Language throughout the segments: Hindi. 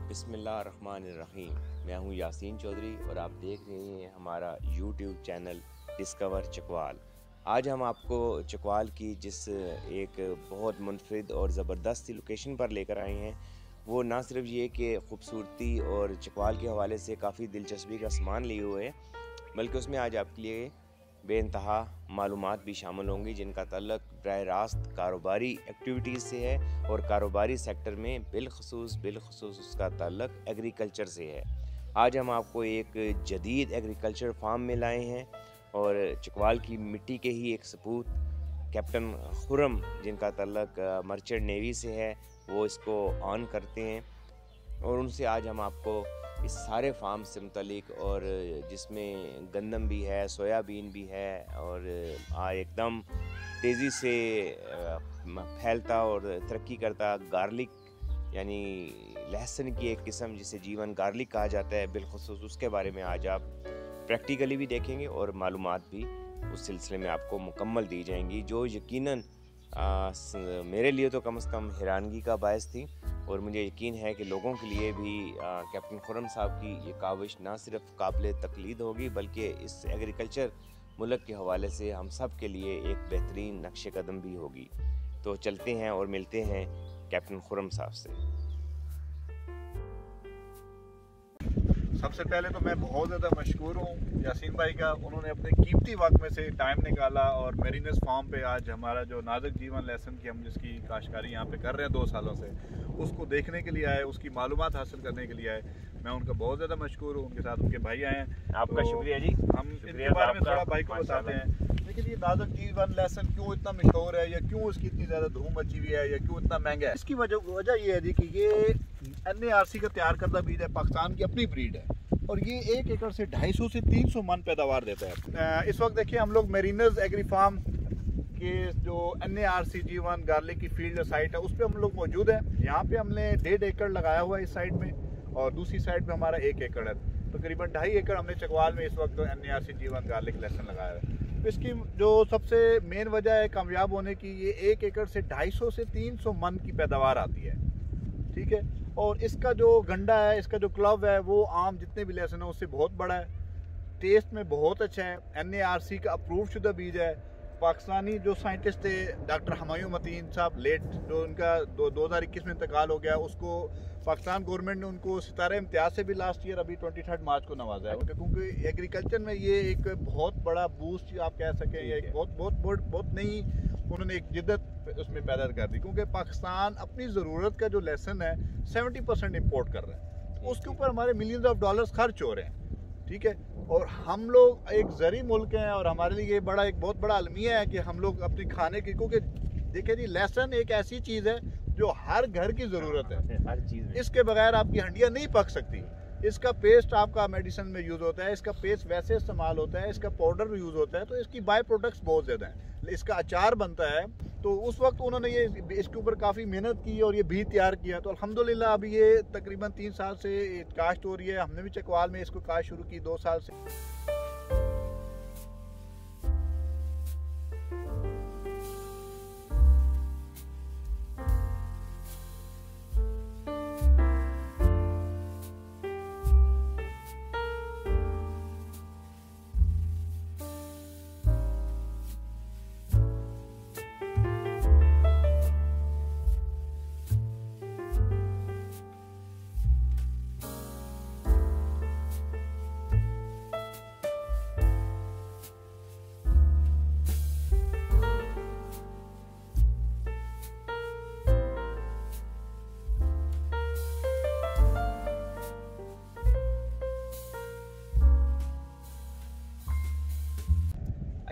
बिस्मिल्लाहिर्रहमानिर्रहीम। मैं हूं यासीन चौधरी और आप देख रहे हैं हमारा यूट्यूब चैनल डिस्कवर चकवाल। आज हम आपको चकवाल की जिस एक बहुत मुनफरिद और ज़बरदस्त लोकेशन पर लेकर आए हैं, वो ना सिर्फ ये कि ख़ूबसूरती और चकवाल के हवाले से काफ़ी दिलचस्पी का सामान लिए हुए है, बल्कि उसमें आज आपके लिए बेइंतहा मालूमात भी शामिल होंगी जिनका तल्लुक़ बराह रास्त कारोबारी एक्टिविटीज़ से है और कारोबारी सेक्टर में बिलखसूस उसका तल्लुक़ एग्रीकल्चर से है। आज हम आपको एक जदीद एग्रीकल्चर फार्म में लाए हैं और चकवाल की मिट्टी के ही एक सपूत कैप्टन खुर्रम जिनका तल्लुक़ मर्चेंट नेवी से है, वो इसको ऑन करते हैं और उनसे आज हम आपको इस सारे फार्म से मुतलिक और जिसमें गंदम भी है, सोयाबीन भी है और एकदम तेज़ी से फैलता और तरक्की करता गार्लिक यानी लहसुन की एक किस्म जिसे जीवन गार्लिक कहा जाता है, बिलखुसूस उसके बारे में आज आप प्रैक्टिकली भी देखेंगे और मालूमात भी उस सिलसिले में आपको मुकम्मल दी जाएंगी, जो यकीनन मेरे लिए तो कम से कम हैरानगी का बायस थी और मुझे यकीन है कि लोगों के लिए भी कैप्टन खुर्रम साहब की ये काविश ना सिर्फ काबिल तकलीद होगी बल्कि इस एग्रीकल्चर मुल्क के हवाले से हम सब के लिए एक बेहतरीन नक्श कदम भी होगी। तो चलते हैं और मिलते हैं कैप्टन खुर्रम साहब से। सबसे पहले तो मैं बहुत ज़्यादा मशकूर हूँ यासीन भाई का, उन्होंने अपने कीमती वक्त में से टाइम निकाला और मेरीनस फार्म पे आज हमारा जो नाजुक जीवन लहसुन की हम जिसकी काश्तकारी यहाँ पे कर रहे हैं 2 सालों से, उसको देखने के लिए आए, उसकी मालूमात हासिल करने के लिए आए। मैं उनका बहुत ज़्यादा मशकूर हूँ। उनके साथ उनके भाई आए हैं। आपका शुक्रिया जी। हम इनके बारे में थोड़ा भाई को बताते हैं। लेकिन ये नाजुक जीवन लहसुन क्यों इतना मशहूर है या क्यों इसकी इतनी ज़्यादा धूम मची हुई है या क्यों इतना महंगा है, इसकी वजह ये है जी कि ये NARC का तैयार करदा बीज है, पाकिस्तान की अपनी ब्रीड है और ये 1 एकड़ से 250 से 300 मन पैदावार देता है। इस वक्त देखिए हम लोग मेरीनस एग्री फार्म के जो NARC G1 गार्लिक की फील्ड जो साइट है उस पर हम लोग मौजूद हैं। यहाँ पे हमने 1.5 एकड़ लगाया हुआ है इस साइड में और दूसरी साइड पे हमारा 1 एकड़ है। तकरीबन 2.5 एकड़ हमने चकवाल में इस वक्त NARC G1 गार्लिक लहसुन लगाया है। तो इसकी जो सबसे मेन वजह है कामयाब होने की, ये 1 एकड़ से 250 से 300 मन की पैदावार आती है, ठीक है। और इसका जो गंडा है, इसका जो क्लब है, वो आम जितने भी लहसुन है उससे बहुत बड़ा है, टेस्ट में बहुत अच्छा है, NARC का अप्रूव शुदा बीज है। पाकिस्तानी जो साइंटिस्ट थे डॉक्टर हमायूं मतीन साहब लेट, जो उनका 2021 में इंतकाल हो गया, उसको पाकिस्तान गवर्नमेंट ने उनको सितारे इम्तियाज से भी लास्ट ईयर अभी 23 मार्च को नवाजा है, क्योंकि एग्रीकल्चर में ये एक बहुत बड़ा बूस्ट आप कह सकें, या एक बहुत नई उन्होंने एक जिद्दत उसमें पैदा कर दी, क्योंकि पाकिस्तान अपनी ज़रूरत का जो लहसुन है 70% इम्पोर्ट कर रहा है, तो उसके ऊपर हमारे मिलियंस ऑफ डॉलर्स खर्च हो रहे हैं, ठीक है। और हम लोग एक ज़री मुल्क हैं और हमारे लिए ये एक बहुत बड़ा अलमिया है कि हम लोग अपनी खाने की, क्योंकि देखिए जी लहसुन एक ऐसी चीज़ है जो हर घर की ज़रूरत है, हर चीज़ इसके बगैर आपकी हंडियाँ नहीं पक सकती। इसका पेस्ट आपका मेडिसिन में यूज़ होता है, इसका पेस्ट वैसे इस्तेमाल होता है, इसका पाउडर भी यूज़ होता है, तो इसकी बाय प्रोडक्ट्स बहुत ज़्यादा हैं। इसका अचार बनता है, तो उस वक्त उन्होंने ये इसके ऊपर काफ़ी मेहनत की और ये बीज तैयार किया, तो अल्हम्दुलिल्लाह अभी ये तकरीबन 3 साल से काश्त हो रही है। हमने भी चकवाल में इसको काश्त शुरू की 2 साल से।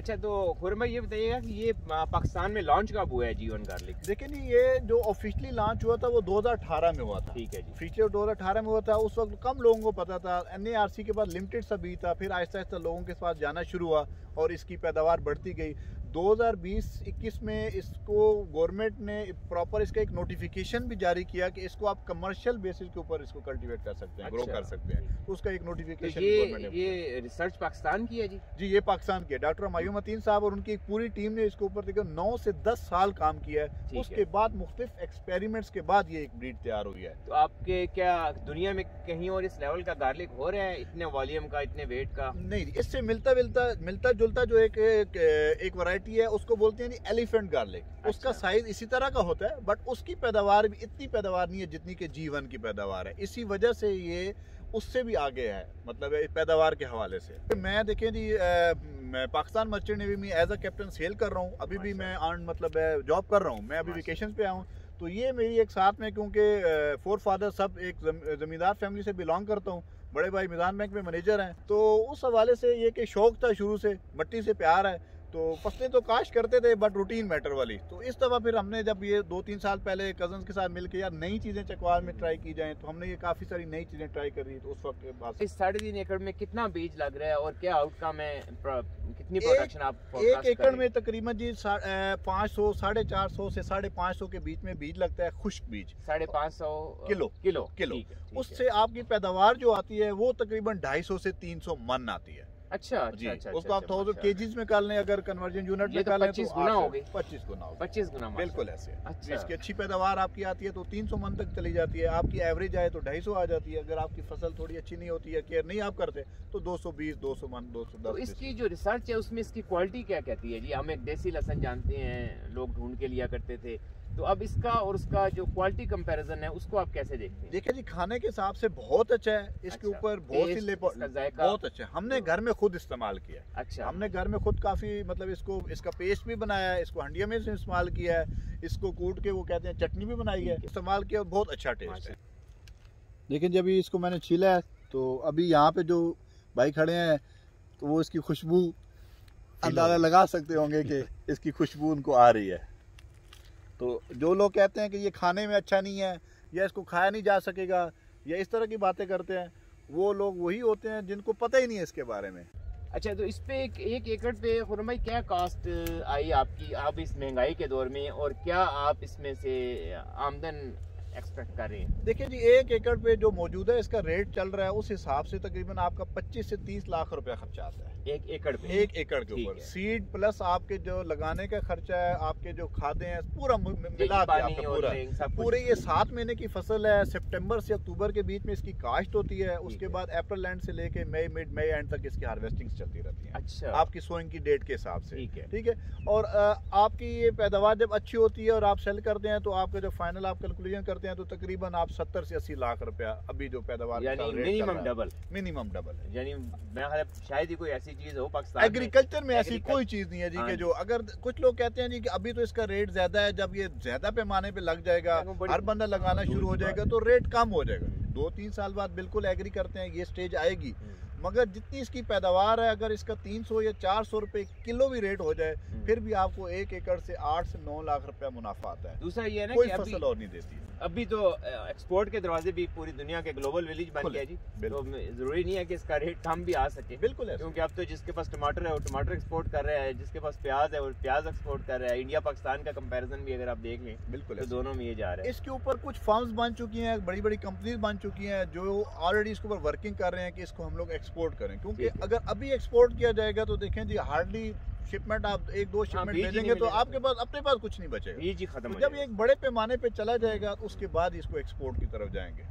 अच्छा, तो खुर्रम ये बताइएगा कि ये पाकिस्तान में लॉन्च कब हुआ है G1 गार्लिक? देखिए नहीं, ये जो ऑफिशियली लॉन्च हुआ था वो 2018 में हुआ था, ठीक है जी। ऑफिशियली 2018 में हुआ था। उस वक्त कम लोगों को पता था, NARC के बाद लिमिटेड सा बीज था, फिर आहिस्ता आहिस्ता लोगों के पास जाना शुरू हुआ और इसकी पैदावार बढ़ती गई। 2020-21 में इसको गवर्नमेंट ने प्रॉपर इसका एक नोटिफिकेशन भी जारी किया कि इसको आप कमर्शियल बेसिस के ऊपर इसको कल्टीवेट कर सकते हैं, ग्रो कर सकते हैं। तो उसका एक नोटिफिकेशन ये रिसर्च पाकिस्तान की है जी? ये पाकिस्तान की है। डॉक्टर हुमायूं मतीन साहब और उनकी एक पूरी टीम ने इसके ऊपर 9 से 10 साल काम किया है। उसके बाद मुख्तलिफ एक्सपेरिमेंट्स के बाद ये एक ब्रीड तैयार हुई है। तो आपके क्या दुनिया में कहीं और इस लेवल का गार्लिक हो रहा है, इतने वॉल्यूम का, इतने वेट का? नहीं, इससे मिलता जुलता जो एक वैरायटी है उसको बोलते हैं एलिफेंट गार्लिक। अच्छा। उसका साइज इसी तरह का होता है, बट उसकी पैदावार भी इतनी पैदावार नहीं है जितनी कि G1 की पैदावार है। इसी वजह से ये उससे भी आगे है, मतलब पैदावार के हवाले से। मैं देखें जी, मैं पाकिस्तान मर्चेंट नेवी में एज अ कैप्टन सेल कर रहा हूँ। अभी भी मैं मतलब जॉब कर रहा हूँ। मैं अभी वेकेशन पे आऊँ, तो ये मेरी एक साथ में, क्योंकि फोर फादर सब एक जमींदार फैमिली से बिलोंग करता हूँ। बड़े भाई मिजान बैंक में मैनेजर हैं, तो उस हवाले से ये कि शौक था शुरू से, मट्टी से प्यार है। तो फसलें तो काश करते थे, बट रूटीन मैटर वाली। तो इस दफ़ा फिर हमने जब ये 2-3 साल पहले कजन्स के साथ मिलकर यार नई चीज़ें चकवाल में ट्राई की जाएं, तो हमने ये काफ़ी सारी नई चीज़ें ट्राई कर रही। तो उस वक्त बाद इस 3.5 एकड़ में कितना बीज लग रहा है और क्या आउटकम है, कितनी प्रोडक्शन आप एक एकड़ में तकरीबन जी 500, 450 से 550 के बीच में बीज लगता है, खुश्क बीज। 550 किलो। उससे आपकी पैदावार जो आती है वो तकरीबन 250 से 300 मन आती है। अच्छा। उसको आप 1000 केजीज में कर लें, अगर कन्वर्जन यूनिट में कर लें तो 25 गुना हो गई। 25 गुना, बिल्कुल ऐसे। अच्छा। इसकी अच्छी पैदावार आपकी आती है तो 300 मन तक चली जाती है। आपकी एवरेज आए तो 250 आ जाती है। अगर आपकी फसल थोड़ी अच्छी नहीं होती है, केयर नहीं आप करते, तो 220, 200 मन, 210। तो इसकी जो रिसर्च है उसमें इसकी क्वालिटी क्या कहती है जी? हम एक देसी लहसुन जानते हैं, लोग ढूंढ के लिया करते थे, तो अब इसका और उसका जो क्वालिटी कंपैरिजन है उसको आप कैसे देखते हैं? देखिए जी, खाने के हिसाब से बहुत अच्छा है। इसके ऊपर बहुत सी बहुत अच्छा है। हमने घर में खुद इस्तेमाल किया। अच्छा। हमने घर में खुद काफी, मतलब इसका पेस्ट भी बनाया है, इसको हंडिया में से इस्तेमाल किया है, इसको कूट के वो कहते हैं चटनी भी बनाई है, इस्तेमाल किया, बहुत अच्छा टेस्ट है। लेकिन जब इसको मैंने छीला है, तो अभी यहाँ पे जो भाई खड़े हैं, तो वो इसकी खुशबू अंदाजा लगा सकते होंगे कि इसकी खुशबू उनको आ रही है। तो जो लोग कहते हैं कि ये खाने में अच्छा नहीं है, या इसको खाया नहीं जा सकेगा, या इस तरह की बातें करते हैं, वो लोग वही होते हैं जिनको पता ही नहीं है इसके बारे में। अच्छा, तो इस पे एक एकड़ पे खुरम भाई क्या कास्ट आई आपकी, आप इस महंगाई के दौर में, और क्या आप इसमें से आमदन एक्सपेक्ट कर रहे हैं? देखिए जी, 1 एकड़ पे जो मौजूदा इसका रेट चल रहा है, उस हिसाब से तकरीबन आपका 25 से 30 लाख रुपया खर्चा आता है 1 एकड़ पे। 1 एकड़ के ऊपर सीड प्लस आपके जो लगाने का खर्चा है, आपके जो खादे हैं, पूरा मिला के आपका पूरे ये 7 महीने की फसल है। सितंबर से अक्टूबर के बीच में इसकी काश्त होती है। उसके बाद अप्रैल एंड से लेके मिड मई एंड तक इसकी हार्वेस्टिंग चलती रहती है। अच्छा। आपकी सोइंग की डेट के हिसाब से। ठीक है। और आपकी ये पैदावार जब अच्छी होती है और आप सेल करते हैं, तो आपका जो फाइनल आप कैलकुलेशन करते हैं, तो तकरीबन आप 70 से 80 लाख रुपया अभी जो पैदावार मिनिमम डबल है। यानी मैं शायद ही कोई ऐसी चीज हो पाकिस्तान एग्रीकल्चर में ऐसी कोई चीज नहीं है जी कि जो, अगर कुछ लोग कहते हैं जी कि अभी तो इसका रेट ज्यादा है, जब ये ज्यादा पैमाने पे लग जाएगा, हर बंदा लगाना शुरू हो जाएगा, तो रेट कम हो जाएगा। 2-3 साल बाद बिल्कुल एग्री करते हैं ये स्टेज आएगी। मगर जितनी इसकी पैदावार है, अगर इसका 300 या 400 रुपए किलो भी रेट हो जाए, फिर भी आपको 1 एकड़ से 8 से 9 लाख रुपया मुनाफा आता है। दूसरा ये है ना, कोई फसल और नहीं देती है। अभी तो एक्सपोर्ट के दरवाजे भी पूरी दुनिया के ग्लोबल विलेज बन गया जी, तो जरूरी नहीं है कि इसका रेट कम भी आ सके। बिल्कुल है, क्योंकि अब तो जिसके पास टमाटर है वो टमाटर एक्सपोर्ट कर रहा है, जिसके पास प्याज है वो प्याज एक्सपोर्ट कर रहा है। इंडिया पाकिस्तान का कंपैरिजन भी अगर आप देख लें, बिल्कुल तो दोनों में ये जा रहा है। इसके ऊपर कुछ फर्म्स बन चुकी हैं, बड़ी बड़ी कंपनीज बन चुकी हैं, जो ऑलरेडी इसके ऊपर वर्किंग कर रहे हैं कि इसको हम लोग एक्सपोर्ट करें। क्योंकि अगर अभी एक्सपोर्ट किया जाएगा तो देखें जी, हार्डली शिपमेंट आप 1-2 शिपमेंट भेजेंगे तो आपके पास अपने पास कुछ नहीं बचेगा। जी खत्म। जब ये एक बड़े पैमाने पे चला जाएगा, उसके बाद इसको एक्सपोर्ट की तरफ जाएंगे।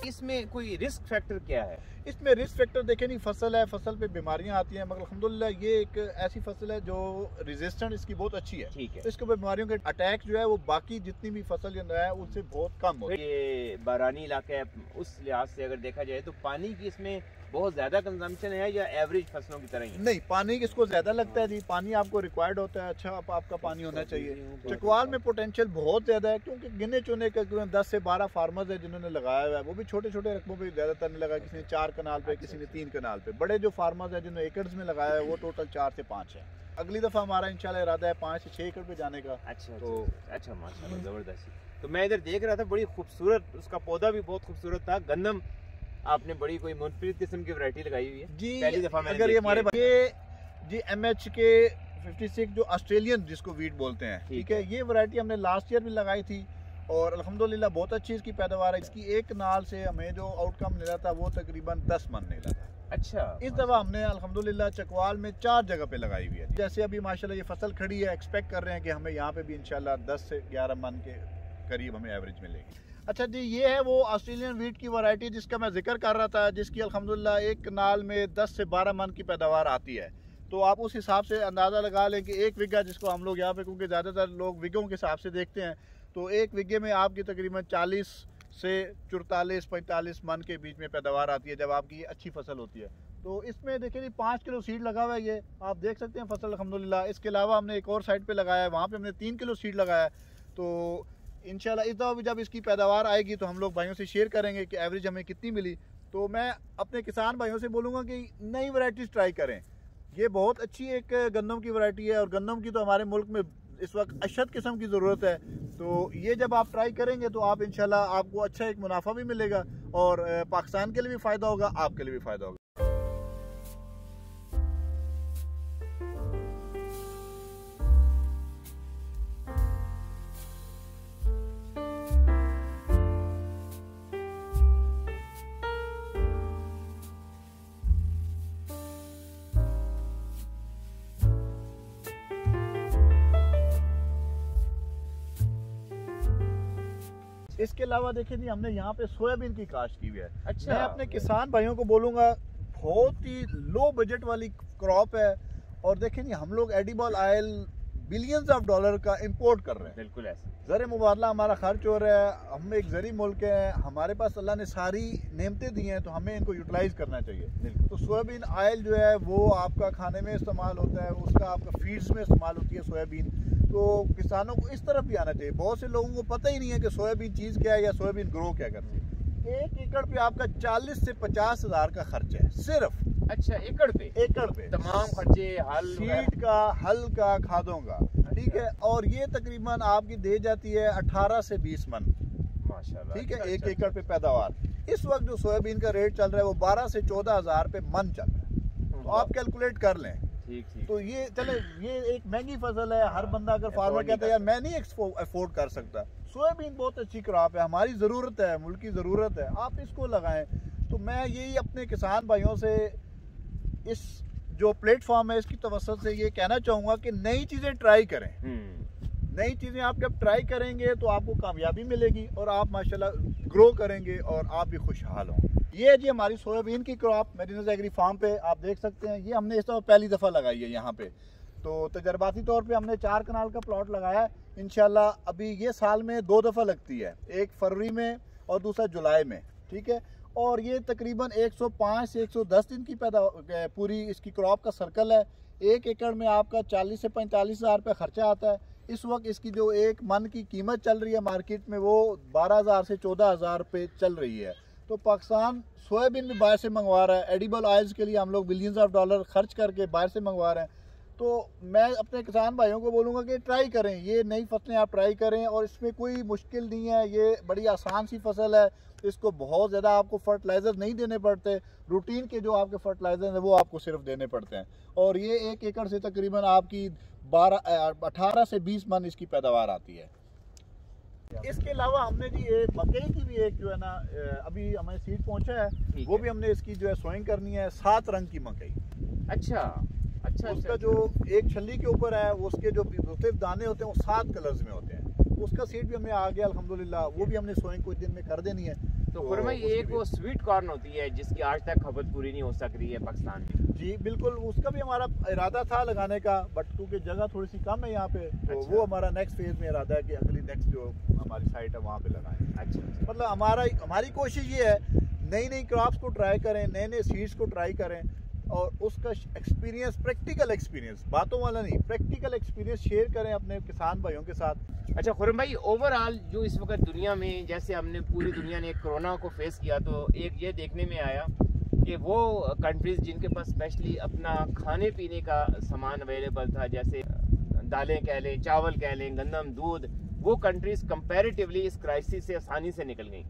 इसमें कोई रिस्क फैक्टर क्या है? इसमें रिस्क फैक्टर देखें नहीं, फसल है, फसल पे बीमारियां आती हैं, मगर अल्हम्दुलिल्लाह ये एक ऐसी फसल है जो रेजिस्टेंट इसकी बहुत अच्छी है। ठीक है। तो इसके ऊपर बीमारियों के अटैक जो है वो बाकी जितनी भी फसल जो है उससे बहुत कम होता है। ये बारानी इलाका है, उस लिहाज से अगर देखा जाए तो पानी की इसमें बहुत ज्यादा कंजम्पशन है या एवरेज फसलों की तरह ही? नहीं, पानी इसको ज्यादा लगता है जी, पानी आपको रिक्वायर्ड होता है, अच्छा आपका पानी होना चाहिए। चकवाल में पोटेंशियल बहुत ज्यादा है, क्योंकि गिने चुने के 10 से 12 फार्मर्स है जिन्होंने लगाया हुआ है, वो भी छोटे छोटे रकबों पे ज्यादातर ने लगाया, किसी ने 4 कनाल पे, किसी ने 3 कनाल पे। बड़े जो फार्मर्स है जिन्होंने एकड़ में लगाया है वो टोटल 4 से 5 है। अगली दफा हमारा इंशाल्लाह इरादा है 5 से 6 एकड़ पे जाने का। अच्छा तो अच्छा माशाल्लाह जबरदस्त। तो मैं इधर देख रहा था, बड़ी खूबसूरत उसका पौधा भी बहुत खूबसूरत था। गंदम आपने बड़ी कोई मुनफरिद किस्म की वैरायटी लगाई हुई है जी। पहली दफा मैंने अगर ये हमारे देखी ये जी MH के 56 जो ऑस्ट्रेलियन जिसको वीट बोलते हैं, ठीक है, ये वैरायटी हमने लास्ट ईयर भी लगाई थी और अल्हम्दुलिल्लाह बहुत अच्छी इसकी पैदावार है। इसकी एक कनाल से हमें जो आउटकम मिला था वो तकरीबन 10 मन निकला था। अच्छा, इस दफा हमने अल्हम्दुलिल्लाह चकवाल में 4 जगह पे लगाई हुई है। जैसे अभी माशाल्लाह ये फसल खड़ी है, एक्सपेक्ट कर रहे हैं कि हमें यहाँ पे भी इंशाल्लाह 10 से 11 मन के करीब हमें एवरेज मिलेगी। अच्छा जी, ये है वो ऑस्ट्रेलियन वीट की वैरायटी जिसका मैं जिक्र कर रहा था, जिसकी अल्हम्दुलिल्लाह एक कनाल में 10 से 12 मन की पैदावार आती है। तो आप उस हिसाब से अंदाज़ा लगा लें कि एक विगा, जिसको हम लोग यहाँ पे, क्योंकि ज़्यादातर लोग विगों के हिसाब से देखते हैं, तो एक विगे में आपकी तकरीबन 40 से 44-45 मन के बीच में पैदावार आती है जब आपकी ये अच्छी फसल होती है। तो इसमें देखिए 5 किलो सीड लगा हुआ है, ये आप देख सकते हैं फसल अल्हम्दुलिल्लाह। इसके अलावा हमने एक और साइड पे लगाया है, वहाँ पे हमने 3 किलो सीड लगाया है। तो इंशाल्लाह इस दफ़ा भी जब इसकी पैदावार आएगी तो हम लोग भाइयों से शेयर करेंगे कि एवरेज हमें कितनी मिली। तो मैं अपने किसान भाइयों से बोलूँगा कि नई वैरायटीज़ ट्राई करें। ये बहुत अच्छी एक गंदम की वैरायटी है और गंदम की तो हमारे मुल्क में इस वक्त अशद किस्म की ज़रूरत है। तो ये जब आप ट्राई करेंगे तो आप इंशाल्लाह आपको अच्छा एक मुनाफा भी मिलेगा और पाकिस्तान के लिए भी फ़ायदा होगा, आपके लिए भी फ़ायदा होगा। इसके अलावा देखिए जी, हमने यहाँ पे सोयाबीन की काश्त की हुई है। अच्छा, मैं अपने किसान भाइयों को बोलूँगा बहुत ही लो बजट वाली क्रॉप है और देखें जी, हम लोग edible oil billions of dollar का इंपोर्ट कर रहे हैं। बिल्कुल ऐसे ज़र मुबादला हमारा खर्च हो रहा है, हम एक ज़री मुल्क है, हमारे पास अल्लाह ने सारी नेमतें दी हैं तो हमें इनको यूटिलाइज़ करना चाहिए। तो सोयाबीन ऑयल जो है वो आपका खाने में इस्तेमाल होता है, उसका आपका फीड्स में इस्तेमाल होती है सोयाबीन। तो किसानों को इस तरफ भी आना चाहिए। बहुत से लोगों को पता ही नहीं है कि सोयाबीन चीज़ क्या है या सोयाबीन ग्रो क्या करती है। 1 एकड़ पे आपका 40 से 50 हज़ार का खर्च है सिर्फ। अच्छा, एकड़ पे तमाम खर्चे, हल, सीड का, हल का, खादों का, ठीक है। और ये तकरीबन आपकी दे जाती है 18 से 20 मन, माशाल्लाह, ठीक है, अच्छा, 1 अच्छा, एकड़ पे पैदावार। इस वक्त जो सोयाबीन का रेट चल रहा है वो 12 से 14 हज़ार पे मन चल रहा है। तो आप कैलकुलेट कर लें। ठीक। तो ये चले, ये एक महंगी फसल है। हर बंदा अगर फार्मर कहता है यार मैं नहीं अफोर्ड कर सकता, सोयाबीन बहुत अच्छी क्रॉप है, हमारी ज़रूरत है, मुल्क की ज़रूरत है, आप इसको लगाएं। तो मैं यही अपने किसान भाइयों से इस जो प्लेटफॉर्म है इसकी तवज्जो से ये कहना चाहूँगा कि नई चीज़ें ट्राई करें। नई चीज़ें आप जब ट्राई करेंगे तो आपको कामयाबी मिलेगी और आप माशाल्लाह ग्रो करेंगे और आप भी खुशहाल होंगे। ये है जी हमारी सोयाबीन की क्रॉप मेरिनोज एग्री फार्म पे, आप देख सकते हैं। ये हमने इस दफ़ा पहली दफ़ा लगाई है यहाँ पे। तो तजर्बाती तौर पे हमने 4 कनाल का प्लॉट लगाया है। इंशाल्लाह अभी ये साल में 2 दफ़ा लगती है, एक फरवरी में और दूसरा जुलाई में, ठीक है। और ये तकरीबन 105 से 110 दिन की पूरी इसकी क्रॉप का सर्कल है। 1 एकड़ में आपका 40 से 45 हज़ार रुपये खर्चा आता है। इस वक्त इसकी जो एक मन की कीमत चल रही है मार्केट में वो 12,000 से 14,000 रुपये चल रही है। तो पाकिस्तान सोयाबीन भी बाहर से मंगवा रहा है, एडिबल ऑयल्स के लिए हम लोग बिलियंस ऑफ डॉलर खर्च करके बाहर से मंगवा रहे हैं। तो मैं अपने किसान भाइयों को बोलूँगा कि ट्राई करें, ये नई फसलें आप ट्राई करें और इसमें कोई मुश्किल नहीं है। ये बड़ी आसान सी फसल है, इसको बहुत ज़्यादा आपको फर्टिलाइज़र नहीं देने पड़ते। रूटीन के जो आपके फर्टिलाइज़र हैं वो आपको सिर्फ देने पड़ते हैं। और ये 1 एकड़ से तकरीबन आपकी 18 से 20 मन इसकी पैदावार आती है। इसके अलावा हमने जी एक मकई की भी एक जो है ना अभी हमें सीड पहुंचा है, वो भी हमने इसकी जो है सोइंग करनी है। 7 रंग की मकई। अच्छा, उसका जो एक छल्ली के ऊपर है उसके जो मुख्तलिफ दाने होते हैं वो 7 कलर्स में होते हैं। उसका सीड भी हमें आ गया अल्हम्दुलिल्लाह, वो भी हमने सोइंग कुछ दिन में कर देनी है। तो खुरमा एक वो स्वीट कॉर्न होती है जिसकी आज तक खपत पूरी नहीं हो सक रही है पाकिस्तान में। जी बिल्कुल, उसका भी हमारा इरादा था लगाने का, बट क्योंकि जगह थोड़ी सी कम है यहाँ पे, तो अच्छा। वो हमारा नेक्स्ट फेज में इरादा है कि अगली नेक्स्ट जो हमारी साइट है वहाँ पे लगाएं। अच्छा। मतलब हमारी कोशिश ये है नई नई क्रॉप्स को ट्राई करें, नए नए सीड्स को ट्राई करें और उसका एक्सपीरियंस, प्रैक्टिकल एक्सपीरियंस, बातों वाला नहीं, प्रैक्टिकल एक्सपीरियंस शेयर करें अपने किसान भाइयों के साथ। अच्छा खुरम भाई, ओवरऑल जो इस वक्त दुनिया में, जैसे हमने पूरी दुनिया ने कोरोना को फेस किया, तो एक ये देखने में आया कि वो कंट्रीज जिनके पास स्पेशली अपना खाने पीने का सामान अवेलेबल था, जैसे दालें कह लें, चावल कह लें, गंदम, दूध, वो कंट्रीज कंपैरेटिवली इस क्राइसिस से आसानी से निकल गई।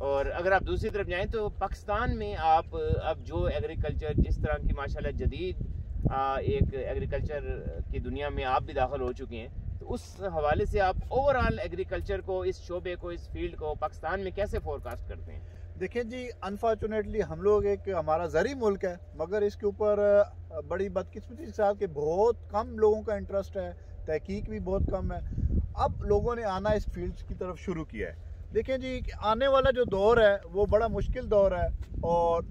और अगर आप दूसरी तरफ जाएं तो पाकिस्तान में आप अब जो एग्रीकल्चर, जिस तरह की माशाल्लाह जदीद एक एग्रीकल्चर की दुनिया में आप भी दाखिल हो चुके हैं, तो उस हवाले से आप ओवरऑल एग्रीकल्चर को, इस शोबे को, इस फील्ड को पाकिस्तान में कैसे फोरकास्ट करते हैं? देखें जी, अनफॉर्चुनेटली हम लोग एक, हमारा ज़री मुल्क है, मगर इसके ऊपर बड़ी बदकिस्मती के साथ कि बहुत कम लोगों का इंटरेस्ट है, तहकीक भी बहुत कम है। अब लोगों ने आना इस फील्ड की तरफ शुरू किया है। देखें जी, आने वाला जो दौर है वो बड़ा मुश्किल दौर है, और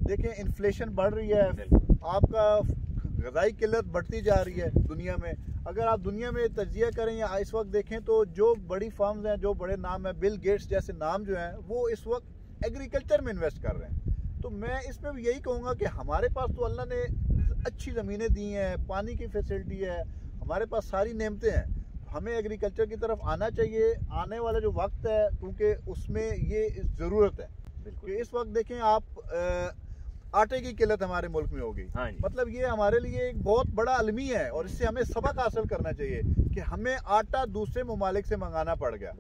देखें इन्फ्लेशन बढ़ रही है, आपका ग़िज़ाई किल्लत बढ़ती जा रही है दुनिया में। अगर आप दुनिया में तजिया करें या इस वक्त देखें तो जो बड़ी फर्म्स हैं, जो बड़े नाम हैं, बिल गेट्स जैसे नाम जो हैं, वो इस वक्त एग्रीकल्चर में इन्वेस्ट कर रहे हैं। तो मैं इसमें भी यही कहूँगा कि हमारे पास तो अल्लाह ने अच्छी ज़मीनें दी हैं, पानी की फैसिलिटी है, हमारे पास सारी नेमतें हैं, हमें एग्रीकल्चर की तरफ आना चाहिए। आने वाला जो वक्त है, क्योंकि उसमें ये ज़रूरत है कि इस वक्त देखें आप आटे की किल्लत हमारे मुल्क में होगी। हाँ, मतलब ये हमारे लिए एक बहुत बड़ा अलमी है, और इससे हमें सबक हासिल करना चाहिए कि हमें आटा दूसरे ममालिक से मंगाना पड़ गया।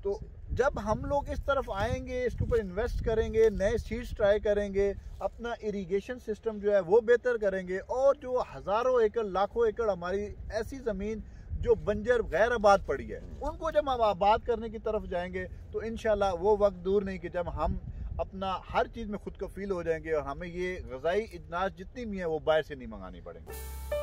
तो जब हम लोग इस तरफ आएंगे, इसके ऊपर इन्वेस्ट करेंगे, नए सीड्स ट्राई करेंगे, अपना इरिगेशन सिस्टम जो है वो बेहतर करेंगे, और जो हज़ारों एकड़, लाखों एकड़ हमारी ऐसी ज़मीन जो बंजर गैर आबाद पड़ी है, उनको जब हम आबाद करने की तरफ जाएंगे तो इंशाल्लाह वो वक्त दूर नहीं कि जब हम अपना हर चीज़ में खुद कफील हो जाएंगे और हमें ये ग़िज़ाई इजनास जितनी भी है वो बाहर से नहीं मंगानी पड़ेंगी।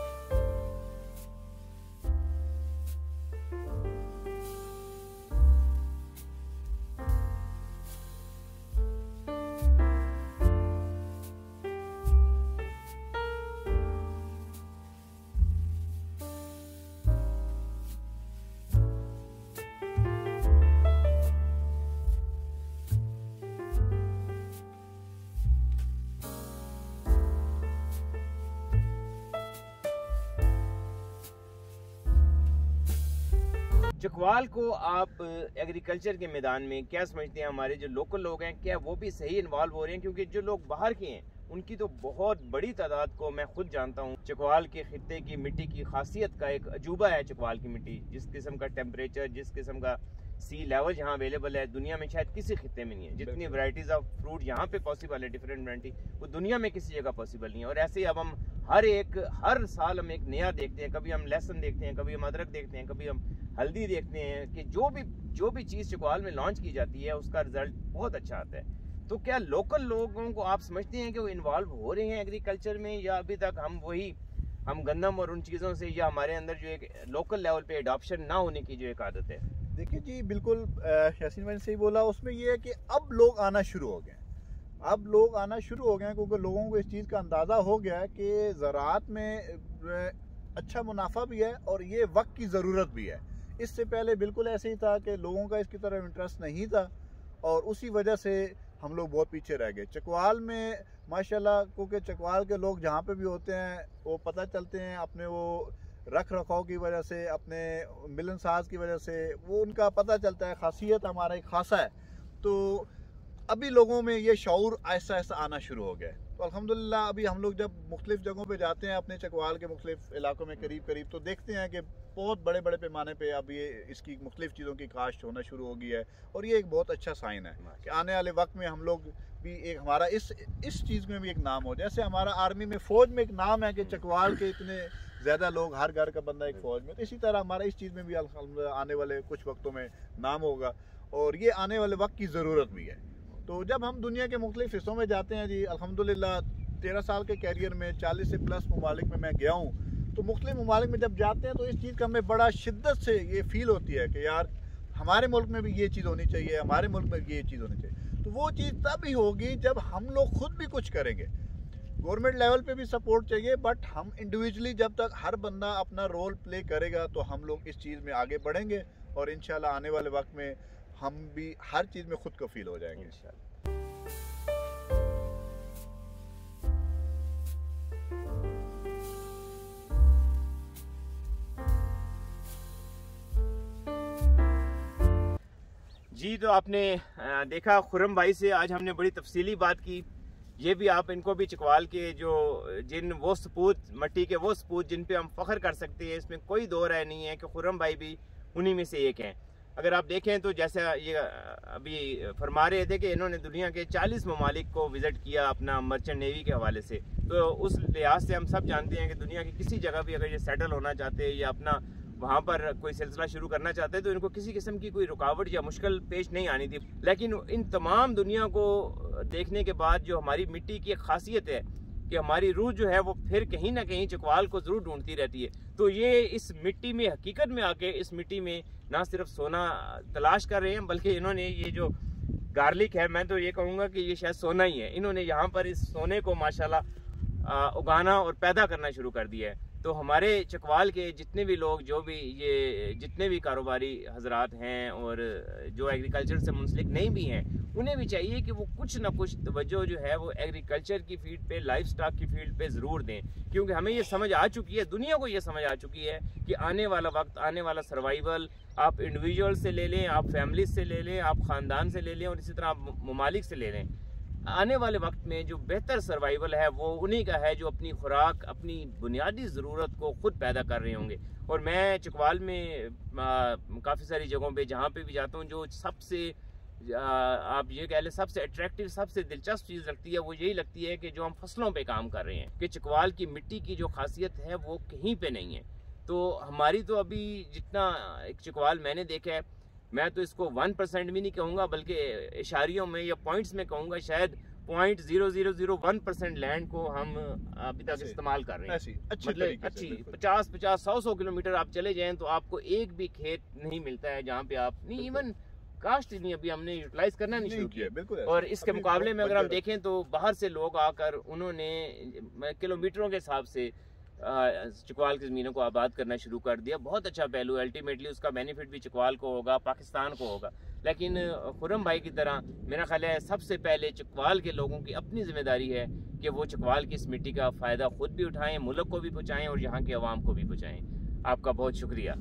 चकवाल को आप एग्रीकल्चर के मैदान में क्या समझते हैं? हमारे जो लोकल लोग हैं, क्या वो भी सही इन्वॉल्व हो रहे हैं? क्योंकि जो लोग बाहर के हैं उनकी तो बहुत बड़ी तादाद को मैं खुद जानता हूँ। चकवाल के खित्ते की मिट्टी की खासियत का एक अजूबा है चकवाल की मिट्टी। जिस किस्म का टेम्परेचर, जिस किस्म का सी लेवल यहाँ अवेलेबल है, दुनिया में शायद किसी खित्ते में नहीं है। जितनी वैरायटीज ऑफ फ्रूट यहाँ पे पॉसिबल है, डिफरेंट वैरायटी, वो दुनिया में किसी जगह पॉसिबल नहीं है। और ऐसे ही अब हम हर साल हम एक नया देखते हैं। कभी हम लहसुन देखते हैं, कभी हम अदरक देखते हैं, कभी हम हल्दी देखते हैं कि जो भी चीज़ चकवाल में लॉन्च की जाती है उसका रिजल्ट बहुत अच्छा आता है। तो क्या लोकल लोगों को आप समझते हैं कि वो इन्वॉल्व हो रहे हैं एग्रीकल्चर में, या अभी तक हम गंदम और उन चीज़ों से, या हमारे अंदर जो एक लोकल लेवल पे एडॉप्शन ना होने की जो एक आदत है? देखिए जी, बिल्कुल यासीन भाई ने सही बोला। उसमें ये है कि अब लोग आना शुरू हो गए, क्योंकि लोगों को इस चीज़ का अंदाज़ा हो गया है कि ज़राअत में अच्छा मुनाफा भी है और ये वक्त की ज़रूरत भी है। इससे पहले बिल्कुल ऐसे ही था कि लोगों का इसकी तरफ इंटरेस्ट नहीं था, और उसी वजह से हम लोग बहुत पीछे रह गए। चकवाल में माशाल्लाह, क्योंकि चकवाल के लोग जहाँ पे भी होते हैं वो पता चलते हैं अपने वो रख रखाव की वजह से, अपने मिलनसाज की वजह से, वो उनका पता चलता है। खासियत हमारा एक खासा है, तो अभी लोगों में ये शऊर आहिस्ता आहिस्ता आना शुरू हो गया है। तो अल्हम्दुलिल्लाह अभी हम लोग जब मुख्तलिफ जगहों पे जाते हैं अपने चकवाल के मुख्तलिफ इलाकों में करीब तो देखते हैं कि बहुत बड़े बड़े पैमाने पे अब ये इसकी मुख्तलिफ चीज़ों की काश्त होना शुरू हो गई है, और ये एक बहुत अच्छा साइन है कि आने वाले वक्त में हम लोग भी एक, हमारा इस चीज़ में भी एक नाम हो। जैसे हमारा आर्मी में, फ़ौज में एक नाम है कि चकवाल के इतने ज़्यादा लोग, हर घर का बंदा एक फ़ौज में, तो इसी तरह हमारा इस चीज़ में भी आने वाले कुछ वक्तों में नाम होगा, और ये आने वाले वक्त की ज़रूरत भी है। तो जब हम दुनिया के मुख्तलिफ हिस्सों में जाते हैं जी, अल्हम्दुलिल्लाह 13 साल के कैरियर में 40 से प्लस ममालिक में मैं गया हूँ, तो मुख्तलिफ ममालिक में जब जाते हैं तो इस चीज़ का हमें बड़ा शिद्दत से ये फील होती है कि यार हमारे मुल्क में भी ये चीज़ होनी चाहिए, हमारे मुल्क में भी ये चीज़ होनी चाहिए। तो वो चीज़ तब ही होगी जब हम लोग खुद भी कुछ करेंगे। गवर्नमेंट लेवल पे भी सपोर्ट चाहिए, बट हम इंडिविजुअली जब तक हर बंदा अपना रोल प्ले करेगा तो हम लोग इस चीज़ में आगे बढ़ेंगे और इंशाल्लाह आने वाले वक्त में हम भी हर चीज़ में खुद कफील हो जाएंगे इंशाल्लाह। जी, तो आपने देखा खुर्रम भाई से आज हमने बड़ी तफसीली बात की। ये भी आप इनको भी चकवाल के जो वो सपूत मट्टी के वो सपूत जिन पे हम फ़ख्र कर सकते हैं, इसमें कोई दो राय नहीं है कि खुर्रम भाई भी उन्हीं में से एक हैं। अगर आप देखें तो जैसा ये अभी फरमा रहे थे कि इन्होंने दुनिया के 40 ममालिक को विज़िट किया अपना मर्चेंट नेवी के हवाले से, तो उस लिहाज से हम सब जानते हैं कि दुनिया की किसी जगह भी अगर ये सेटल होना चाहते हैं या अपना वहाँ पर कोई सिलसिला शुरू करना चाहते हैं तो इनको किसी किस्म की कोई रुकावट या मुश्किल पेश नहीं आनी थी। लेकिन इन तमाम दुनिया को देखने के बाद जो हमारी मिट्टी की एक खासियत है कि हमारी रूह जो है वो फिर कहीं ना कहीं चकवाल को ज़रूर ढूंढती रहती है। तो ये इस मिट्टी में हकीकत में आके इस मिट्टी में ना सिर्फ सोना तलाश कर रहे हैं, बल्कि इन्होंने ये जो गार्लिक है, मैं तो ये कहूँगा कि ये शायद सोना ही है। इन्होंने यहाँ पर इस सोने को माशाल्लाह उगाना और पैदा करना शुरू कर दिया है। तो हमारे चकवाल के जितने भी लोग जितने भी कारोबारी हजरात हैं और जो एग्रीकल्चर से मुंसलिक नहीं भी हैं, उन्हें भी चाहिए कि वो कुछ ना कुछ तवज्जो जो है वो एग्रीकल्चर की फील्ड पे, लाइफ स्टॉक की फील्ड पे ज़रूर दें। क्योंकि हमें ये समझ आ चुकी है, दुनिया को ये समझ आ चुकी है कि आने वाला वक्त, आने वाला सर्वाइवल आप इंडिविजुअल से ले लें, आप फैमिली से ले लें, आप ख़ानदान से ले लें और इसी तरह आप ममालिक से ले लें, आने वाले वक्त में जो बेहतर सर्वाइवल है वो उन्हीं का है जो अपनी खुराक, अपनी बुनियादी ज़रूरत को ख़ुद पैदा कर रहे होंगे। और मैं चकवाल में काफ़ी सारी जगहों पे जहाँ पे भी जाता हूँ, जो सबसे आप ये कह लें सबसे अट्रैक्टिव, सबसे दिलचस्प चीज़ लगती है वो यही लगती है कि जो हम फसलों पे काम कर रहे हैं, कि चकवाल की मिट्टी की जो खासियत है वो कहीं पे नहीं है। तो हमारी तो अभी जितना एक चकवाल मैंने देखा है, मैं तो इसको 1% भी नहीं कहूँगा, बल्कि इशारियों में या पॉइंट्स में कहूँगा, शायद 0.0001% लैंड को हम अभी तक इस्तेमाल कर रहे हैं। मतलब अच्छी 50-100 किलोमीटर आप चले जाएं तो आपको एक भी खेत नहीं मिलता है जहाँ पे आप नहीं, इवन कास्ट ही नहीं अभी हमने यूटिलाइज करना नहीं शुरू किया। और इसके मुकाबले में अगर हम देखें तो बाहर से लोग आकर उन्होंने किलोमीटरों के हिसाब से चकवाल की ज़मीनों को आबाद करना शुरू कर दिया। बहुत अच्छा पहलू, अल्टीमेटली उसका बेनिफिट भी चकवाल को होगा, पाकिस्तान को होगा। लेकिन खुर्रम भाई की तरह मेरा ख्याल है सबसे पहले चकवाल के लोगों की अपनी जिम्मेदारी है कि वो चकवाल की इस मिट्टी का फ़ायदा ख़ुद भी उठाएं, मुल्क को भी पहुँचाएँ और यहाँ के अवाम को भी पहुँचाएँ। आपका बहुत शुक्रिया।